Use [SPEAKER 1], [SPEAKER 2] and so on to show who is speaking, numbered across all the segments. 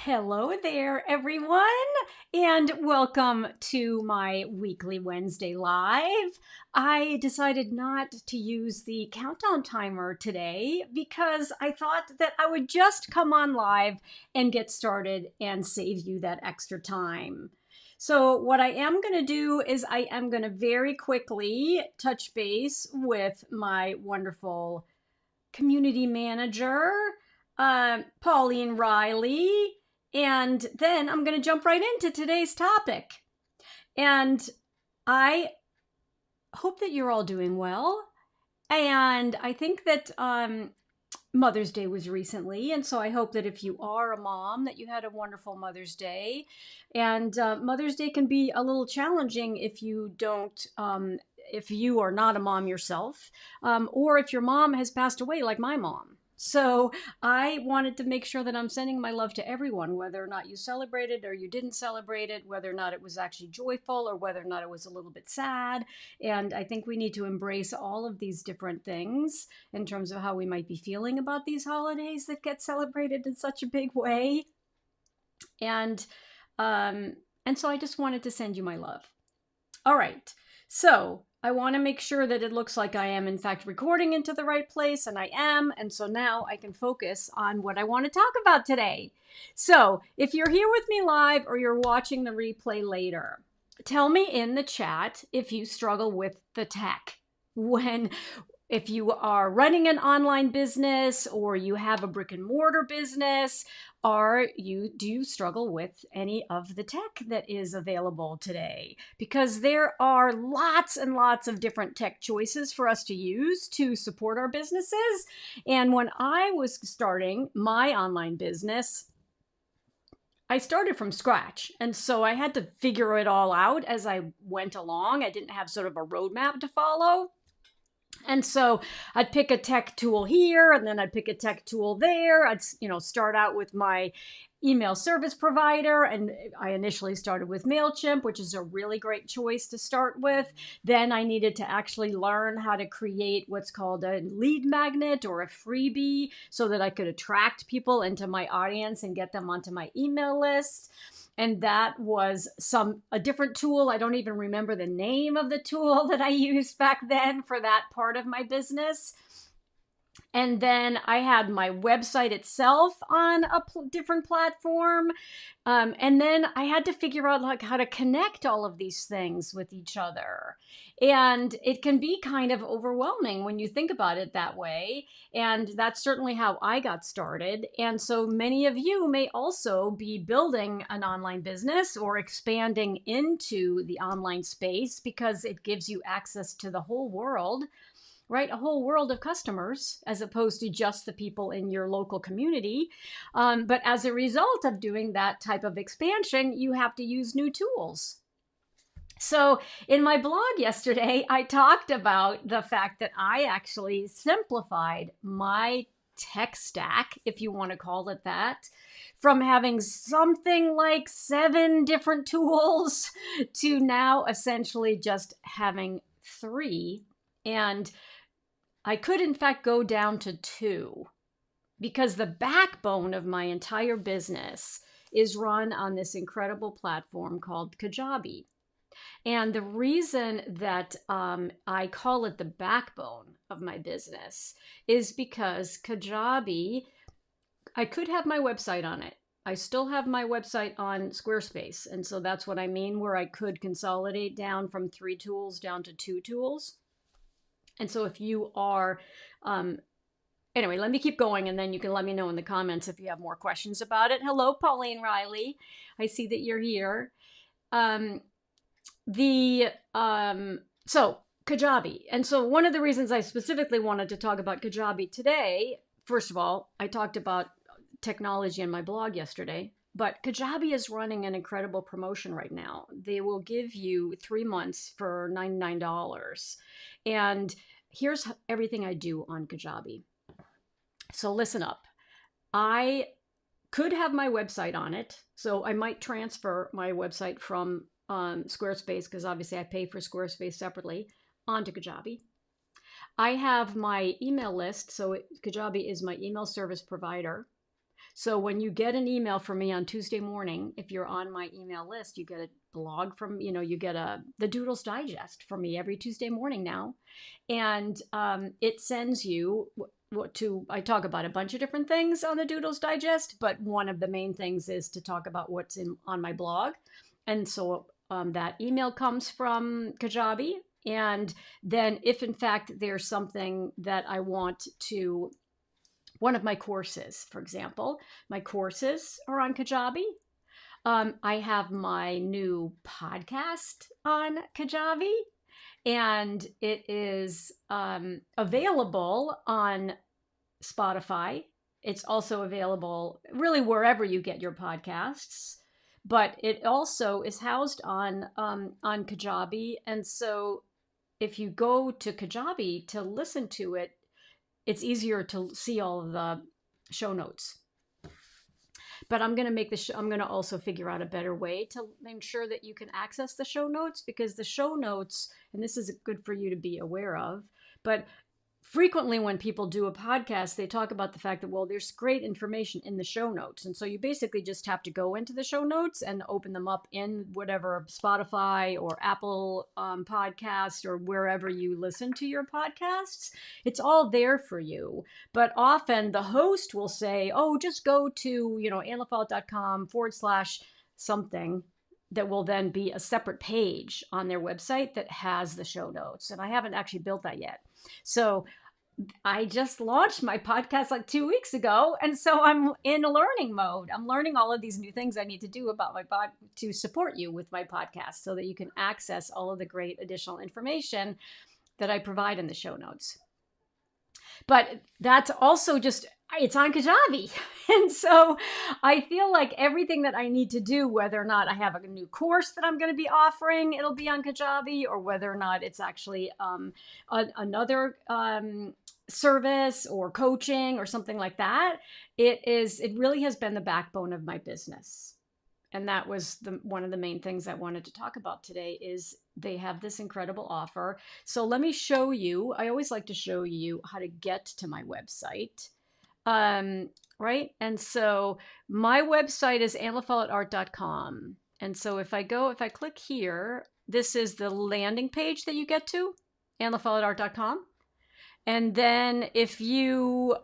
[SPEAKER 1] Hello there, everyone, and welcome to my weekly Wednesday Live. I decided not to use the countdown timer today because I thought that I would just come on live and get started and save you that extra time. So what I am going to do is I am going to very quickly touch base with my wonderful community manager, Pauline Riley. And then I'm going to jump right into today's topic. And I hope that you're all doing well. And I think that Mother's Day was recently. And so I hope that if you are a mom, that you had a wonderful Mother's Day. And Mother's Day can be a little challenging if you don't, if you are not a mom yourself, or if your mom has passed away like my mom. So I wanted to make sure that I'm sending my love to everyone, whether or not you celebrated or you didn't celebrate it, whether or not it was actually joyful or whether or not it was a little bit sad. And I think we need to embrace all of these different things in terms of how we might be feeling about these holidays that get celebrated in such a big way. And so I just wanted to send you my love. All right. So I want to make sure that it looks like I am in fact recording into the right place, and I am. And so now I can focus on what I want to talk about today. So if you're here with me live or you're watching the replay later, tell me in the chat if you struggle with the tech. If you are running an online business or you have a brick and mortar business, do you struggle with any of the tech that is available today? Because there are lots and lots of different tech choices for us to use to support our businesses. And when I was starting my online business, I started from scratch. And so I had to figure it all out as I went along. I didn't have sort of a roadmap to follow. And so I'd pick a tech tool here, and then I'd pick a tech tool there. I'd, start out with my email service provider. And I initially started with MailChimp, which is a really great choice to start with. Then I needed to actually learn how to create what's called a lead magnet or a freebie so that I could attract people into my audience and get them onto my email list. And that was a different tool. I don't even remember the name of the tool that I used back then for that part of my business. And then I had my website itself on a different platform. And then I had to figure out how to connect all of these things with each other. And it can be kind of overwhelming when you think about it that way. And that's certainly how I got started. And so many of you may also be building an online business or expanding into the online space because it gives you access to the whole world. Right? A whole world of customers as opposed to just the people in your local community. But as a result of doing that type of expansion, you have to use new tools. So in my blog yesterday, I talked about the fact that I actually simplified my tech stack, if you want to call it that, from having something like 7 different tools to now essentially just having 3. And I could, in fact, go down to 2 because the backbone of my entire business is run on this incredible platform called Kajabi. And the reason that I call it the backbone of my business is because Kajabi, I could have my website on it. I still have my website on Squarespace. And so that's what I mean, where I could consolidate down from 3 tools down to 2 tools. And so if you are, anyway, let me keep going and then you can let me know in the comments if you have more questions about it. Hello, Pauline Riley. I see that you're here. So Kajabi. And so one of the reasons I specifically wanted to talk about Kajabi today, first of all, I talked about technology in my blog yesterday, but Kajabi is running an incredible promotion right now. They will give you 3 months for $99. And here's everything I do on Kajabi. So listen up. I could have my website on it. So I might transfer my website from Squarespace, because obviously I pay for Squarespace separately, onto Kajabi. I have my email list. So Kajabi is my email service provider. So when you get an email from me on Tuesday morning, if you're on my email list, you get a blog from, you get the Doodles Digest from me every Tuesday morning now. And it sends you I talk about a bunch of different things on the Doodles Digest, but one of the main things is to talk about what's on my blog. And so that email comes from Kajabi. And then if in fact there's something that I want to, one of my courses, for example, my courses are on Kajabi. I have my new podcast on Kajabi, and it is available on Spotify. It's also available really wherever you get your podcasts, but it also is housed on Kajabi. And so if you go to Kajabi to listen to it, it's easier to see all of the show notes. But I'm going to I'm going to also figure out a better way to make sure that you can access the show notes, because the show notes, and this is good for you to be aware of, but frequently when people do a podcast, they talk about the fact that, well, there's great information in the show notes. And so you basically just have to go into the show notes and open them up in whatever Spotify or Apple podcast or wherever you listen to your podcasts. It's all there for you. But often the host will say, oh, just go to, annafollett.com/something. That will then be a separate page on their website that has the show notes. And I haven't actually built that yet. So I just launched my podcast like 2 weeks ago. And so I'm in a learning mode. I'm learning all of these new things I need to do about my to support you with my podcast so that you can access all of the great additional information that I provide in the show notes. But that's also it's on Kajabi. And so I feel like everything that I need to do, whether or not I have a new course that I'm going to be offering, it'll be on Kajabi, or whether or not it's actually another service or coaching or something like that, it really has been the backbone of my business. And that was one of the main things I wanted to talk about today is they have this incredible offer. So let me show you. I always like to show you how to get to my website. Right? And so my website is annafollettart.com. And so if I click here, this is the landing page that you get to, annafollettart.com. And then if you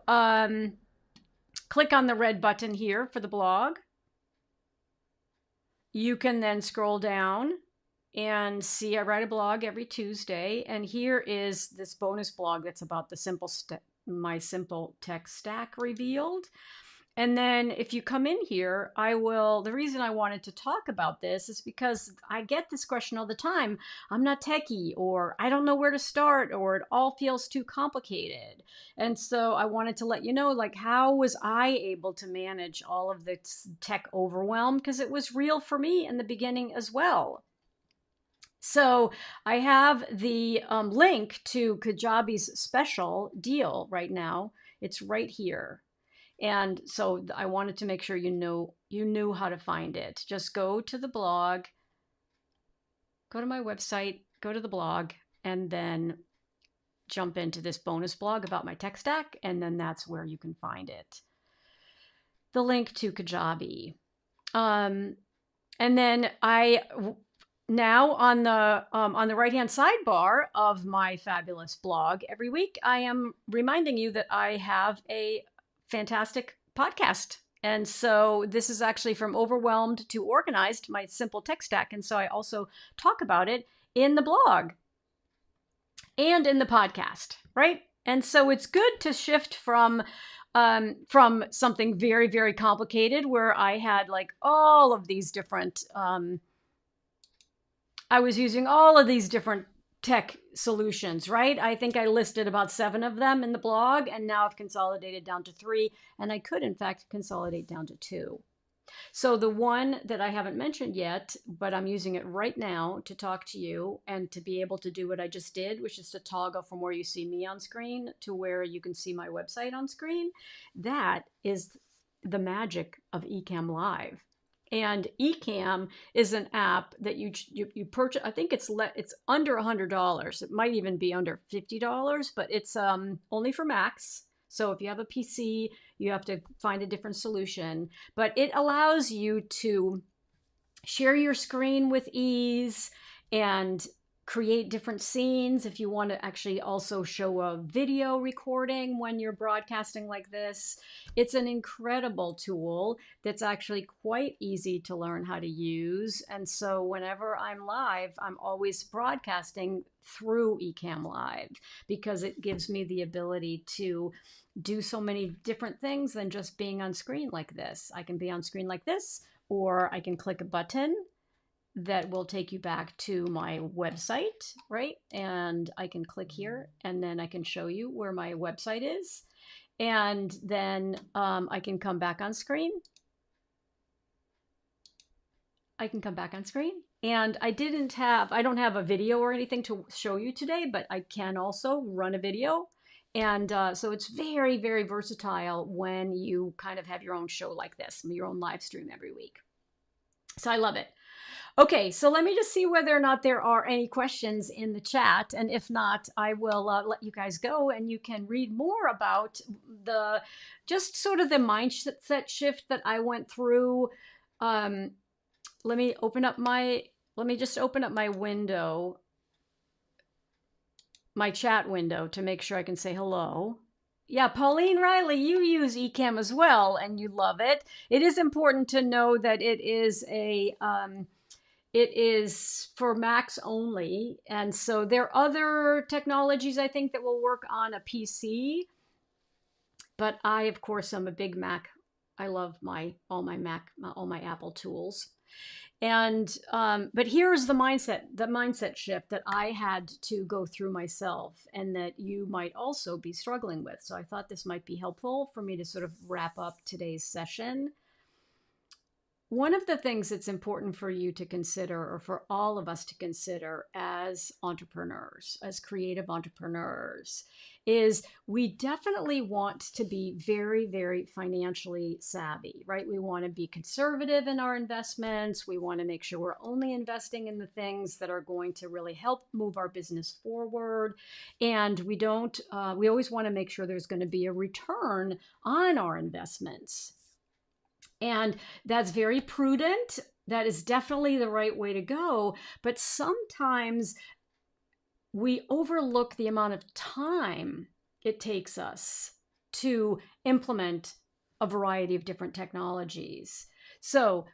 [SPEAKER 1] click on the red button here for the blog, you can then scroll down and see I write a blog every Tuesday. And here is this bonus blog that's about my simple tech stack revealed. And then if you come in here, the reason I wanted to talk about this is because I get this question all the time. I'm not techie, or I don't know where to start, or it all feels too complicated. And so I wanted to let you know, like, how was I able to manage all of this tech overwhelm? Because it was real for me in the beginning as well. So I have the link to Kajabi's special deal right now. It's right here. And so I wanted to make sure you knew how to find it. Just go to the blog, go to my website, go to the blog, and then jump into this bonus blog about my tech stack. And then that's where you can find it. The link to Kajabi. And then now on the right-hand sidebar of my fabulous blog, every week I am reminding you that I have a fantastic podcast. And so this is actually from overwhelmed to organized, my simple tech stack. And so I also talk about it in the blog and in the podcast, right? And so it's good to shift from something very, very complicated where I had like all of these different, I was using all of these different tech solutions, right? I think I listed about 7 of them in the blog, and now I've consolidated down to 3, and I could in fact consolidate down to 2. So the one that I haven't mentioned yet, but I'm using it right now to talk to you and to be able to do what I just did, which is to toggle from where you see me on screen to where you can see my website on screen. That is the magic of Ecamm Live. And Ecamm is an app that you purchase. I think it's under $100. It might even be under $50, but it's only for Macs. So if you have a PC, you have to find a different solution, but it allows you to share your screen with ease and create different scenes if you want to actually also show a video recording when you're broadcasting like this. It's an incredible tool that's actually quite easy to learn how to use. And so whenever I'm live, I'm always broadcasting through Ecamm Live because it gives me the ability to do so many different things than just being on screen like this. I can be on screen like this, or I can click a button that will take you back to my website, right? And I can click here and then I can show you where my website is. And then I can come back on screen. I can come back on screen. And I don't have a video or anything to show you today, but I can also run a video. And so it's very, very versatile when you kind of have your own show like this, your own live stream every week. So I love it. Okay, so let me just see whether or not there are any questions in the chat. And if not, I will let you guys go and you can read more about just sort of the mindset shift that I went through. Let me just open up my window, my chat window, to make sure I can say hello. Yeah, Pauline Riley, you use Ecamm as well and you love it. It is important to know that it is for Macs only. And so there are other technologies, I think, that will work on a PC. But I, of course, am a big Mac. I love all my Apple tools. And but here's the mindset shift that I had to go through myself and that you might also be struggling with. So I thought this might be helpful for me to sort of wrap up today's session. One of the things that's important for you to consider, or for all of us to consider as entrepreneurs, as creative entrepreneurs, is we definitely want to be very, very financially savvy, right? We want to be conservative in our investments. We want to make sure we're only investing in the things that are going to really help move our business forward. And we always want to make sure there's going to be a return on our investments. And that's very prudent. That is definitely the right way to go. But sometimes we overlook the amount of time it takes us to implement a variety of different technologies. So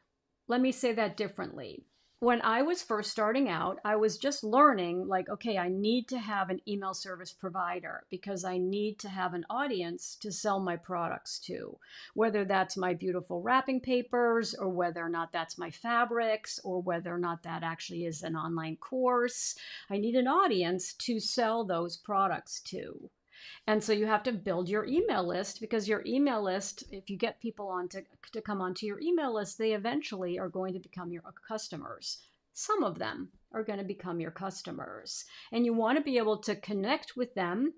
[SPEAKER 1] let me say that differently. When I was first starting out, I was just learning, like, okay, I need to have an email service provider because I need to have an audience to sell my products to, whether that's my beautiful wrapping papers or whether or not that's my fabrics or whether or not that actually is an online course. I need an audience to sell those products to. And so you have to build your email list, because your email list, if you get people to come onto your email list, they eventually are going to become your customers. Some of them are going to become your customers. And you want to be able to connect with them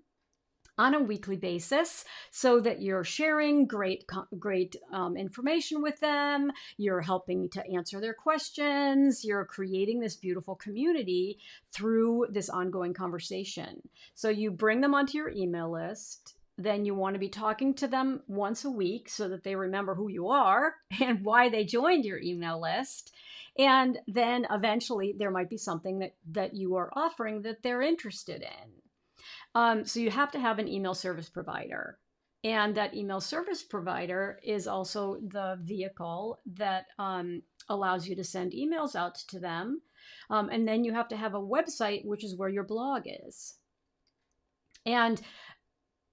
[SPEAKER 1] on a weekly basis so that you're sharing great information with them. You're helping to answer their questions. You're creating this beautiful community through this ongoing conversation. So you bring them onto your email list. Then you want to be talking to them once a week so that they remember who you are and why they joined your email list. And then eventually there might be something that you are offering that they're interested in. So you have to have an email service provider. And that email service provider is also the vehicle that allows you to send emails out to them. And then you have to have a website, which is where your blog is. And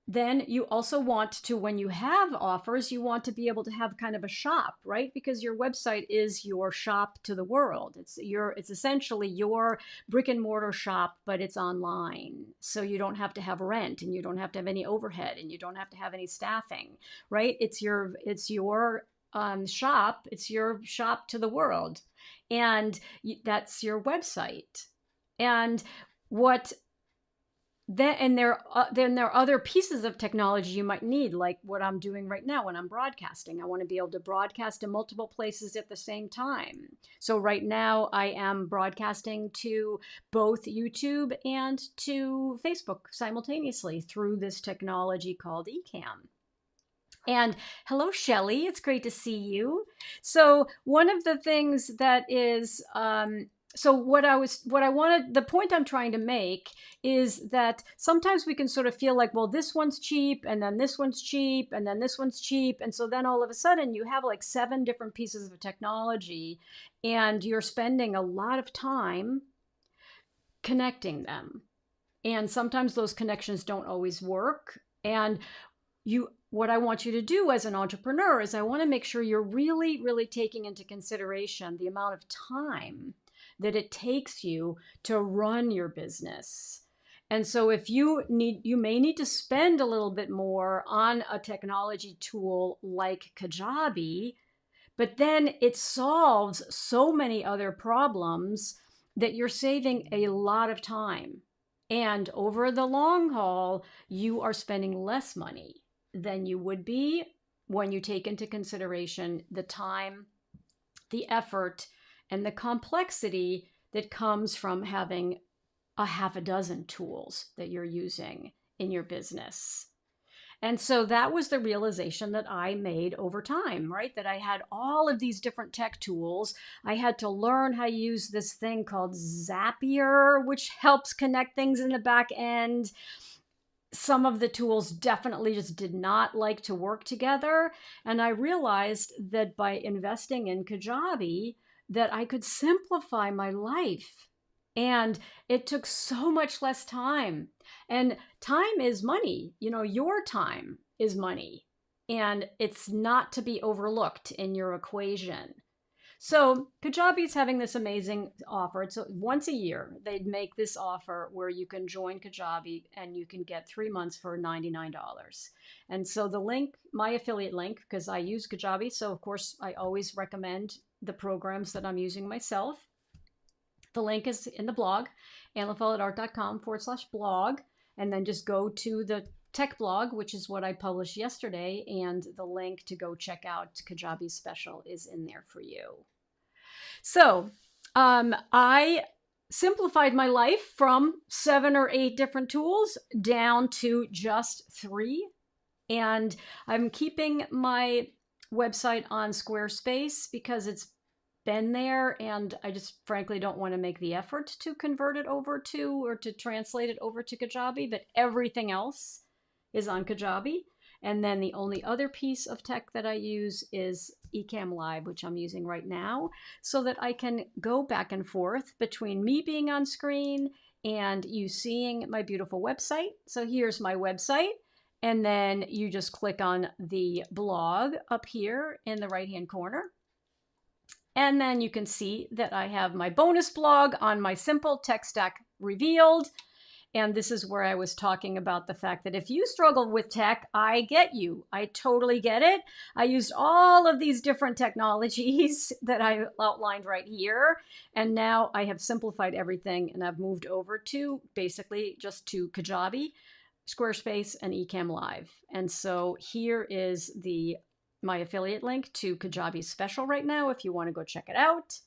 [SPEAKER 1] then you also want to, when you have offers, you want to be able to have kind of a shop, right? Because your website is your shop to the world. It's essentially your brick and mortar shop, but it's online. So you don't have to have rent, and you don't have to have any overhead, and you don't have to have any staffing, right? It's your shop. It's your shop to the world. And that's your website. And what then there are other pieces of technology you might need, like what I'm doing right now when I'm broadcasting. I want to be able to broadcast in multiple places at the same time. So right now I am broadcasting to both YouTube and to Facebook simultaneously through this technology called Ecamm. And hello, Shelley. It's great to see you. So one of the things that is the point I'm trying to make is that sometimes we can sort of feel like, well, this one's cheap, and then this one's cheap, and then this one's cheap. And so then all of a sudden you have like 7 different pieces of technology, and you're spending a lot of time connecting them. And sometimes those connections don't always work. And what I want you to do as an entrepreneur is I want to make sure you're really, really taking into consideration the amount of time that it takes you to run your business. And so if you may need to spend a little bit more on a technology tool like Kajabi, but then it solves so many other problems that you're saving a lot of time. And over the long haul, you are spending less money than you would be when you take into consideration the time, the effort, and the complexity that comes from having a half a dozen tools that you're using in your business. And so that was the realization that I made over time, right? That I had all of these different tech tools. I had to learn how to use this thing called Zapier, which helps connect things in the back end. Some of the tools definitely just did not like to work together. And I realized that by investing in Kajabi, that I could simplify my life. And it took so much less time. And time is money. Your time is money. And it's not to be overlooked in your equation. So Kajabi is having this amazing offer. It's once a year. They'd make this offer where you can join Kajabi and you can get 3 months for $99. And so the link, my affiliate link, because I use Kajabi, so of course I always recommend the programs that I'm using myself. The link is in the blog, annafellatart.com/blog. And then just go to the tech blog, which is what I published yesterday, and the link to go check out Kajabi's special is in there for you. So I simplified my life from 7 or 8 different tools down to just 3. And I'm keeping my website on Squarespace because it's been there, and I just frankly don't want to make the effort to convert it over to or to translate it over to Kajabi, but everything else is on Kajabi. And then the only other piece of tech that I use is Ecamm Live, which I'm using right now, so that I can go back and forth between me being on screen and you seeing my beautiful website. So here's my website. And then you just click on the blog up here in the right-hand corner. And then you can see that I have my bonus blog on my simple tech stack revealed. And this is where I was talking about the fact that if you struggle with tech, I get you. I totally get it. I used all of these different technologies that I outlined right here. And now I have simplified everything and I've moved over to basically just to Kajabi, Squarespace, and Ecamm Live. And so here is my affiliate link to Kajabi's special right now if you want to go check it out.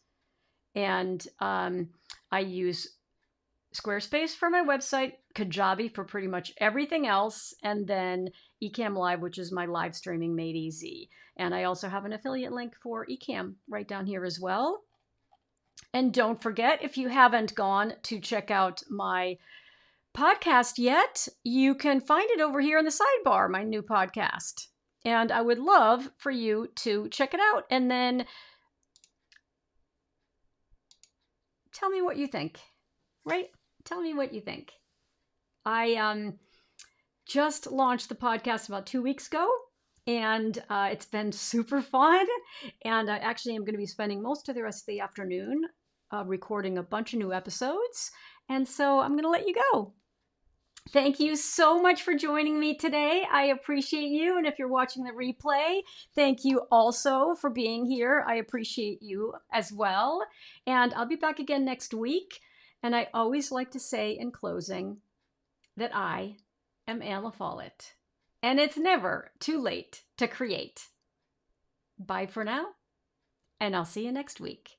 [SPEAKER 1] And I use Squarespace for my website, Kajabi for pretty much everything else, and then Ecamm Live, which is my live streaming made easy. And I also have an affiliate link for Ecamm right down here as well. And don't forget, if you haven't gone to check out my podcast yet, you can find it over here in the sidebar, my new podcast. And I would love for you to check it out and then tell me what you think, right? Tell me what you think. I just launched the podcast about 2 weeks ago, and it's been super fun. And I actually am going to be spending most of the rest of the afternoon recording a bunch of new episodes. And so I'm going to let you go. Thank you so much for joining me today. I appreciate you. And if you're watching the replay, thank you also for being here. I appreciate you as well. And I'll be back again next week. And I always like to say in closing that I am Anna Follett, and it's never too late to create. Bye for now, and I'll see you next week.